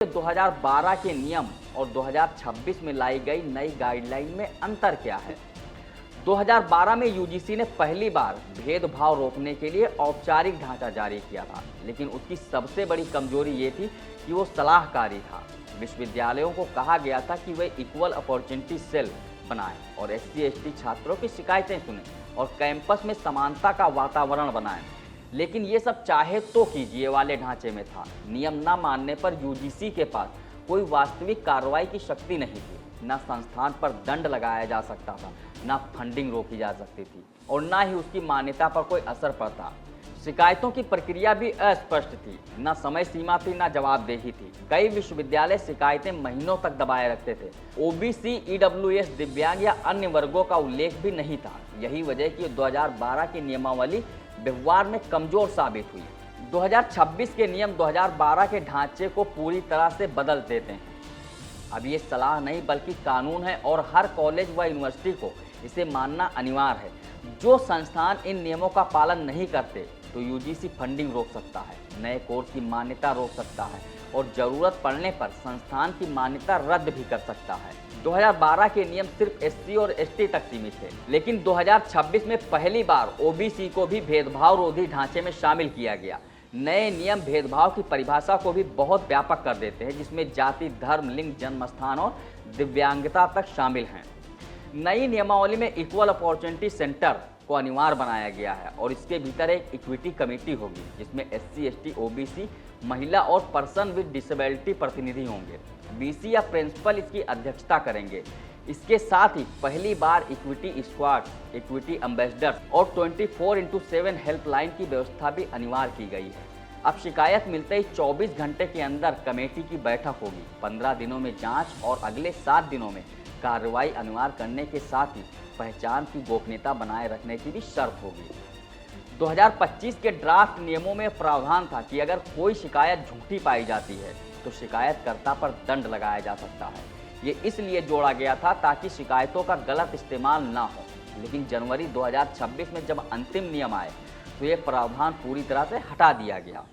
2012 के नियम और 2026 में लाई गई नई गाइडलाइन में अंतर क्या है? 2012 में यूजीसी ने पहली बार भेदभाव रोकने के लिए औपचारिक ढांचा जारी किया था, लेकिन उसकी सबसे बड़ी कमजोरी ये थी कि वो सलाहकारी था। विश्वविद्यालयों को कहा गया था कि वे इक्वल अपॉर्चुनिटी सेल बनाएं और SC/ST छात्रों की शिकायतें सुनें और कैंपस में समानता का वातावरण बनाएं। लेकिन ये सब चाहे तो कीजिए वाले ढांचे में था। नियम न मानने पर यूजीसी के पास कोई वास्तविक कार्रवाई की शक्ति नहीं थी। न संस्थान पर दंड लगाया जा सकता था, न फंडिंग रोकी जा सकती थी और न ही उसकी मान्यता पर कोई असर पड़ता। शिकायतों की प्रक्रिया भी अस्पष्ट थी, न समय सीमा थी, न जवाबदेही थी। कई विश्वविद्यालय शिकायतें महीनों तक दबाए रखते थे। OBC, EWS, दिव्यांग या अन्य वर्गों का उल्लेख भी नहीं था। यही वजह कि 2012 की नियमावली व्यवहार में कमजोर साबित हुई। 2026 के नियम 2012 के ढांचे को पूरी तरह से बदल देते हैं। अब ये सलाह नहीं बल्कि कानून है और हर कॉलेज व यूनिवर्सिटी को इसे मानना अनिवार्य है। जो संस्थान इन नियमों का पालन नहीं करते तो यूजीसी फंडिंग रोक सकता है, नए कोर्स की मान्यता रोक सकता है और जरूरत पड़ने पर संस्थान की मान्यता रद्द भी कर सकता है। 2012 के नियम सिर्फ SC और ST तक सीमित थे, लेकिन 2026 में पहली बार OBC को भी भेदभाव रोधी ढांचे में शामिल किया गया। नए नियम भेदभाव की परिभाषा को भी बहुत व्यापक कर देते हैं, जिसमें जाति, धर्म, लिंग, जन्मस्थान और दिव्यांगता तक शामिल हैं। नई नियमावली में इक्वल अपॉर्चुनिटी सेंटर को अनिवार्य बनाया गया है और इसके भीतर एक इक्विटी कमेटी होगी, जिसमें SC/ST, OBC, महिला और पर्सन विद डिसेबिलिटी प्रतिनिधि होंगे। BC या प्रिंसिपल इसकी अध्यक्षता करेंगे। इसके साथ ही पहली बार इक्विटी स्क्वाड, इक्विटी एम्बेसडर और 24x7 हेल्पलाइन की व्यवस्था भी अनिवार्य की गई है। अब शिकायत मिलते ही 24 घंटे के अंदर कमेटी की बैठक होगी। 15 दिनों में जांच और अगले 7 दिनों में कार्रवाई अनिवार्य करने के साथ ही पहचान की गोपनीयता बनाए रखने की भी शर्त होगी। 2025 के ड्राफ्ट नियमों में प्रावधान था कि अगर कोई शिकायत झूठी पाई जाती है तो शिकायतकर्ता पर दंड लगाया जा सकता है। ये इसलिए जोड़ा गया था ताकि शिकायतों का गलत इस्तेमाल ना हो। लेकिन जनवरी 2026 में जब अंतिम नियम आए तो ये प्रावधान पूरी तरह से हटा दिया गया।